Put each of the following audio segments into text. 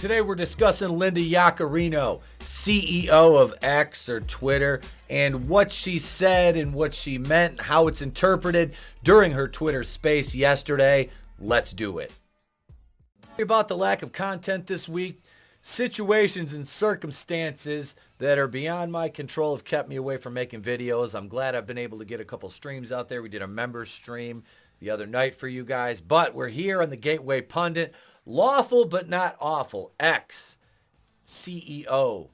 Today we're discussing Linda Yaccarino, CEO of X or Twitter, and what she said and what she meant, how it's interpreted during her Twitter space yesterday. Let's do it. About the lack of content this week, situations and circumstances that are beyond my control have kept me away from making videos. I'm glad I've been able to get a couple streams out there. We did a member stream the other night for you guys, but we're here on the Gateway Pundit. Lawful but not awful. X, CEO,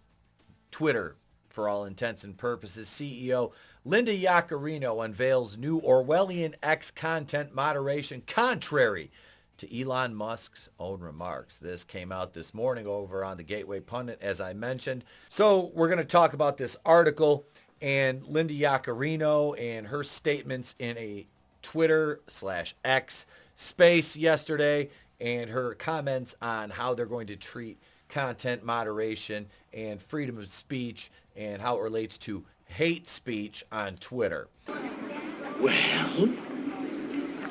Twitter, for all intents and purposes, CEO Linda Yaccarino unveils new Orwellian X content moderation contrary to Elon Musk's own remarks. This came out this morning over on the Gateway Pundit, as I mentioned. So we're going to talk about this article and Linda Yaccarino and her statements in a Twitter/X space yesterday, and her comments on how they're going to treat content moderation and freedom of speech and how it relates to hate speech on Twitter. Well,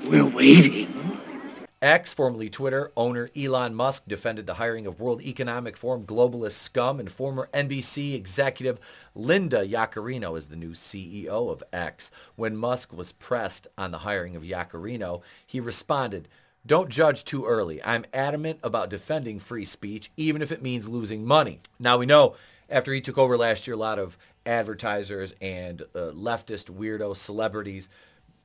we're waiting. X, formerly Twitter, owner Elon Musk defended the hiring of World Economic Forum globalist scum and former NBC executive Linda Yaccarino as the new CEO of X. When Musk was pressed on the hiring of Yaccarino, he responded, "Don't judge too early. I'm adamant about defending free speech, even if it means losing money." Now we know after he took over last year, a lot of advertisers and leftist weirdo celebrities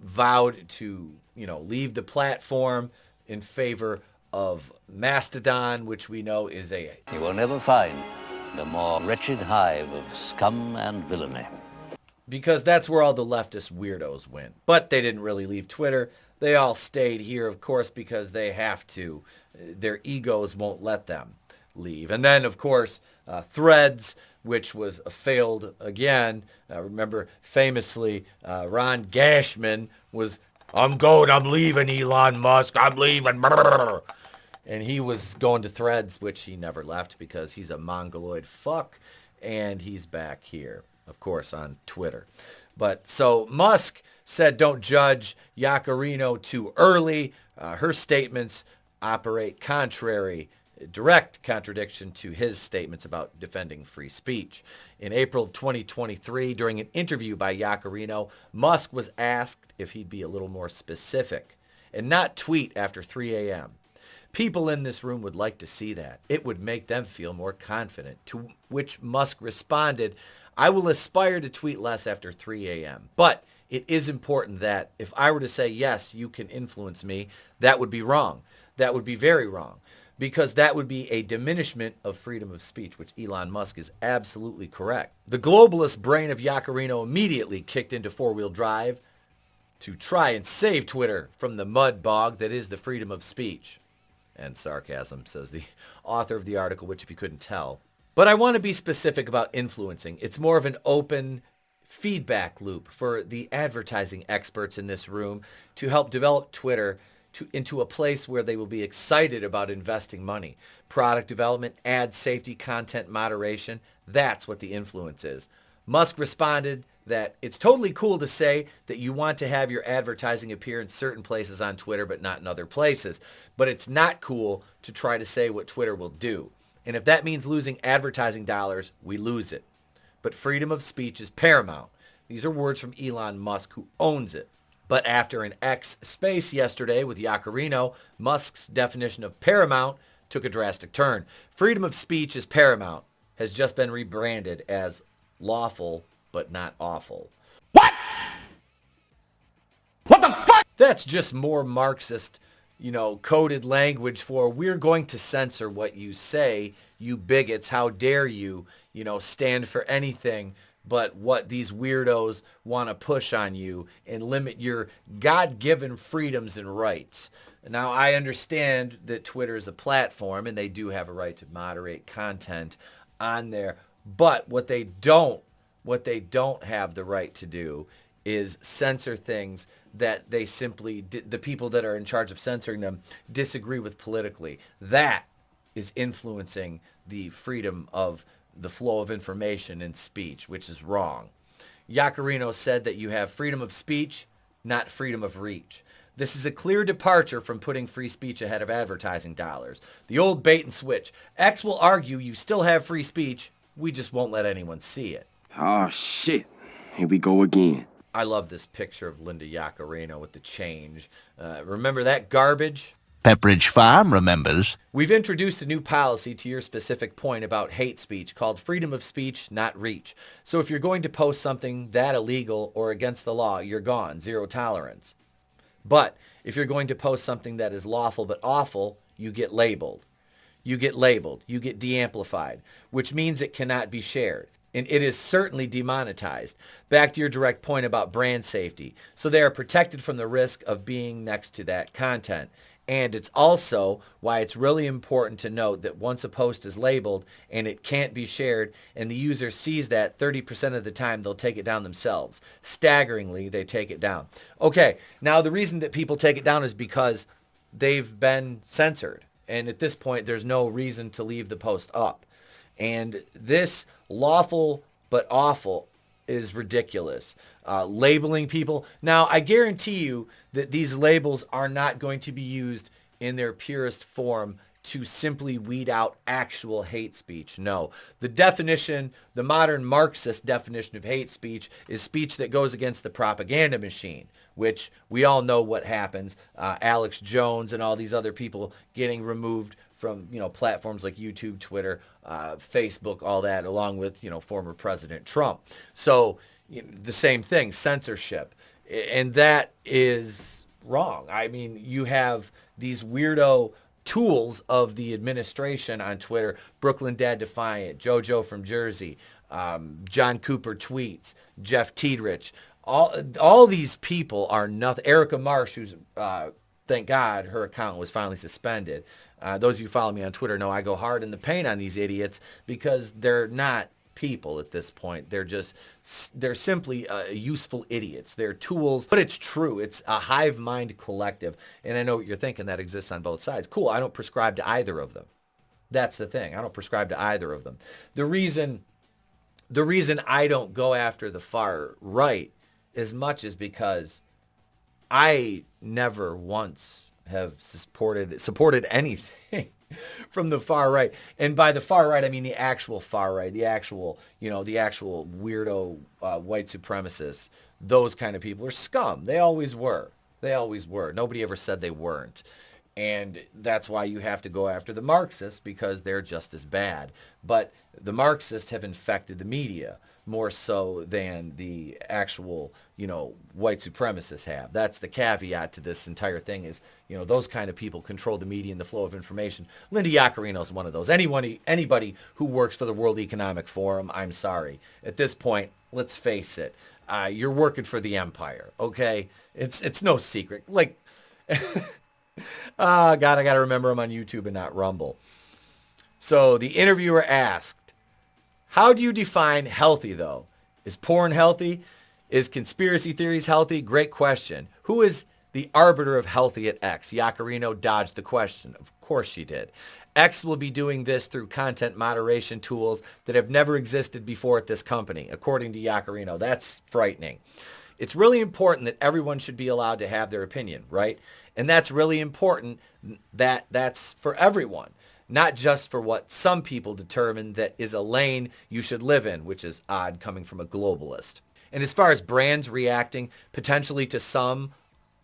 vowed to, leave the platform in favor of Mastodon, which we know is You will never find the more wretched hive of scum and villainy. because that's where all the leftist weirdos went. But they didn't really leave Twitter. They all stayed here, of course, because they have to. Their egos won't let them leave. And then, of course, Threads, which was failed again. Remember, famously, Ron Gashman was, I'm leaving Elon Musk, I'm leaving. Brr. And he was going to Threads, which he never left because he's a mongoloid fuck. And he's back here, of course, on Twitter. But so Musk said, don't judge Yaccarino too early. Her statements operate direct contradiction to his statements about defending free speech. In April of 2023, during an interview by Yaccarino, Musk was asked if he'd be a little more specific and not tweet after 3 a.m. People in this room would like to see that. It would make them feel more confident, to which Musk responded, I will aspire to tweet less after 3 a.m. But it is important that if I were to say, yes, you can influence me, that would be wrong. That would be very wrong, because that would be a diminishment of freedom of speech, which Elon Musk is absolutely correct. The globalist brain of Yaccarino immediately kicked into four-wheel drive to try and save Twitter from the mud bog that is the freedom of speech. And sarcasm, says the author of the article, which if you couldn't tell. But I want to be specific about influencing. It's more of an open feedback loop for the advertising experts in this room to help develop Twitter into a place where they will be excited about investing money. Product development, ad safety, content moderation, that's what the influence is. Musk responded that it's totally cool to say that you want to have your advertising appear in certain places on Twitter but not in other places. But it's not cool to try to say what Twitter will do. And if that means losing advertising dollars, we lose it. But freedom of speech is paramount. These are words from Elon Musk, who owns it. But after an X space yesterday with Yaccarino, Musk's definition of paramount took a drastic turn. Freedom of speech is paramount has just been rebranded as lawful but not awful. What? What the fuck? That's just more Marxist, coded language for we're going to censor what you say, you bigots. How dare you, stand for anything but what these weirdos want to push on you and limit your God-given freedoms and rights. Now, I understand that Twitter is a platform and they do have a right to moderate content on there, but what they don't have the right to do is censor things that they simply, the people that are in charge of censoring them, disagree with politically. That is influencing the freedom of the flow of information and speech, which is wrong. Yaccarino said that you have freedom of speech, not freedom of reach. This is a clear departure from putting free speech ahead of advertising dollars. The old bait and switch. X will argue you still have free speech. We just won't let anyone see it. Oh, shit. Here we go again. I love this picture of Linda Yaccarino with the change. Remember that garbage? Pepperidge Farm remembers. We've introduced a new policy to your specific point about hate speech called freedom of speech, not reach. So if you're going to post something that illegal or against the law, you're gone. Zero tolerance. But if you're going to post something that is lawful but awful, you get labeled. You get labeled. You get de-amplified, which means it cannot be shared. And it is certainly demonetized. Back to your direct point about brand safety. So they are protected from the risk of being next to that content. And it's also why it's really important to note that once a post is labeled and it can't be shared and the user sees that, 30% of the time they'll take it down themselves. Staggeringly, they take it down. Okay, now the reason that people take it down is because they've been censored. And at this point, there's no reason to leave the post up. And this lawful but awful is ridiculous. Labeling people. Now, I guarantee you that these labels are not going to be used in their purest form to simply weed out actual hate speech. No. The definition, the modern Marxist definition of hate speech is speech that goes against the propaganda machine, which we all know what happens. Alex Jones and all these other people getting removed from, platforms like YouTube, Twitter, Facebook, all that, along with, former President Trump. So the same thing, censorship. And that is wrong. I mean, you have these weirdo tools of the administration on Twitter, Brooklyn Dad Defiant, JoJo from Jersey, John Cooper tweets, Jeff Tiedrich. All these people are nothing. Erica Marsh, who's, thank God, her account was finally suspended. Those of you who follow me on Twitter know I go hard in the paint on these idiots because they're not people at this point. They're simply useful idiots. They're tools. But it's true. It's a hive mind collective. And I know what you're thinking, that exists on both sides. Cool. I don't prescribe to either of them. That's the thing. I don't prescribe to either of them. The reason I don't go after the far right as much is because I never once have supported anything from the far right. And by the far right, I mean the actual far right, the actual weirdo white supremacists. Those kind of people are scum. They always were. Nobody ever said they weren't. And that's why you have to go after the Marxists, because they're just as bad. But the Marxists have infected the media more so than the actual, white supremacists have. That's the caveat to this entire thing is, those kind of people control the media and the flow of information. Linda Yaccarino is one of those. Anybody who works for the World Economic Forum, I'm sorry. At this point, let's face it, you're working for the empire, okay? It's no secret. Like, God, I got to remember I'm on YouTube and not Rumble. So the interviewer asked, how do you define healthy, though? Is porn healthy? Is conspiracy theories healthy? Great question. Who is the arbiter of healthy at X? Yaccarino dodged the question. Of course she did. X will be doing this through content moderation tools that have never existed before at this company, according to Yaccarino. That's frightening. It's really important that everyone should be allowed to have their opinion, right? And that's really important that that's for everyone. Not just for what some people determine that is a lane you should live in, which is odd coming from a globalist. And as far as brands reacting potentially to some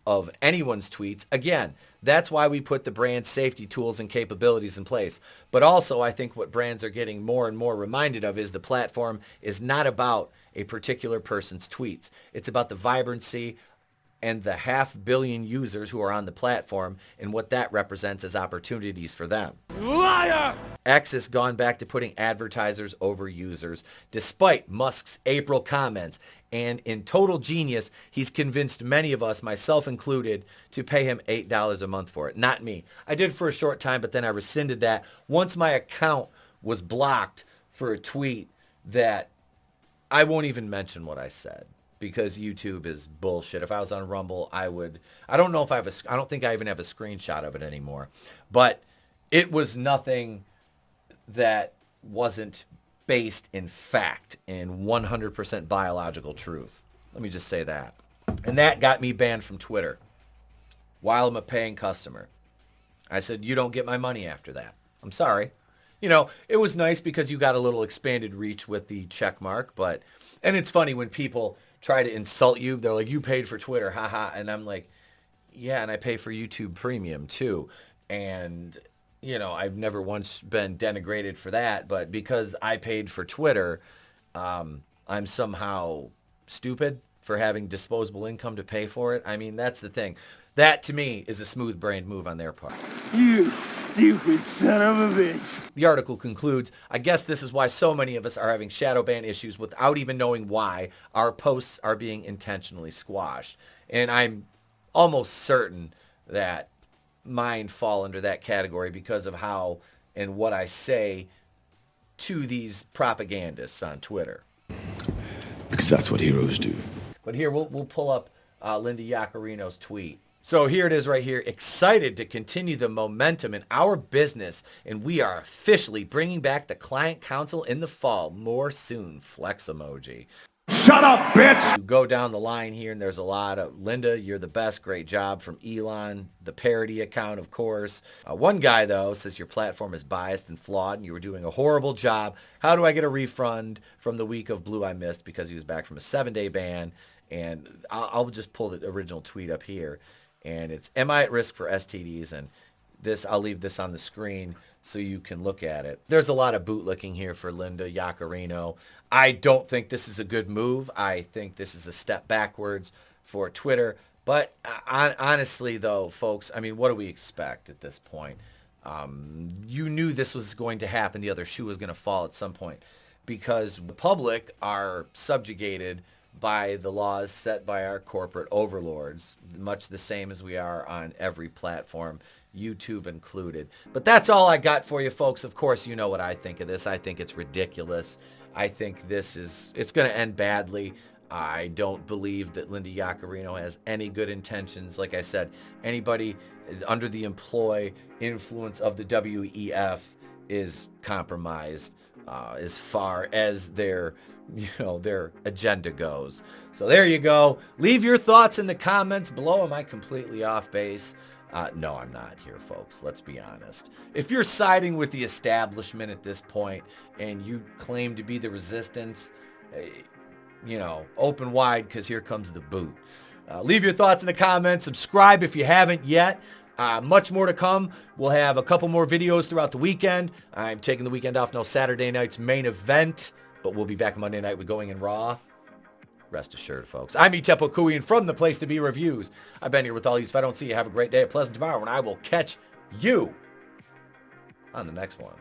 of anyone's tweets, again, that's why we put the brand safety tools and capabilities in place. But also, I think what brands are getting more and more reminded of is the platform is not about a particular person's tweets. It's about the vibrancy and the 500 million users who are on the platform and what that represents as opportunities for them. Liar! X has gone back to putting advertisers over users, despite Musk's April comments. And in total genius, he's convinced many of us, myself included, to pay him $8 a month for it. Not me. I did for a short time, but then I rescinded that once my account was blocked for a tweet that I won't even mention what I said, because YouTube is bullshit. If I was on Rumble, I don't know if I don't think I even have a screenshot of it anymore. But it was nothing that wasn't based in fact and 100% biological truth. Let me just say that. And that got me banned from Twitter. while I'm a paying customer. I said, you don't get my money after that. I'm sorry. You know, it was nice because you got a little expanded reach with the check mark, but, and it's funny when people try to insult you, they're like, you paid for Twitter, haha. And I'm like, yeah, and I pay for YouTube Premium too. And, you know, I've never once been denigrated for that, but because I paid for Twitter, I'm somehow stupid for having disposable income to pay for it. I mean, that's the thing. That, to me, is a smooth-brained move on their part. You stupid son of a bitch. The article concludes, I guess this is why so many of us are having shadow ban issues without even knowing why our posts are being intentionally squashed. And I'm almost certain that mine fall under that category because of how and what I say to these propagandists on Twitter. Because that's what heroes do. But here, we'll pull up Linda Yaccarino's tweet. So here it is right here. Excited to continue the momentum in our business, and we are officially bringing back the client council in the fall. More soon. Flex emoji. Shut up, bitch! You go down the line here, and there's a lot of, Linda, you're the best. Great job from Elon, the parody account, of course. One guy, though, says your platform is biased and flawed, and you were doing a horrible job. How do I get a refund from the week of Blue I missed because he was back from a 7-day ban? And I'll just pull the original tweet up here. And it's, am I at risk for STDs? And this, I'll leave this on the screen so you can look at it. There's a lot of bootlicking here for Linda Yaccarino. I don't think this is a good move. I think this is a step backwards for Twitter. But honestly, though, folks, I mean, what do we expect at this point? You knew this was going to happen. The other shoe was going to fall at some point because the public are subjugated by the laws set by our corporate overlords, much the same as we are on every platform, YouTube included. But that's all I got for you, folks. Of course, you know what I think of this. I think it's ridiculous. I think it's going to end badly. I don't believe that Linda Yaccarino has any good intentions. Like I said, anybody under the influence of the WEF is compromised as far as their agenda goes. So there you go. Leave your thoughts in the comments below. Am I completely off base? No, I'm not here, folks. Let's be honest. If you're siding with the establishment at this point and you claim to be the resistance, open wide because here comes the boot. Leave your thoughts in the comments. Subscribe if you haven't yet. Much more to come. We'll have a couple more videos throughout the weekend. I'm taking the weekend off. No Saturday night's main event. But we'll be back Monday night with Going in Raw. Rest assured, folks. I'm Etep from the Place to Be Reviews. I've been here with all you. If I don't see you, have a great day, a pleasant tomorrow, and I will catch you on the next one.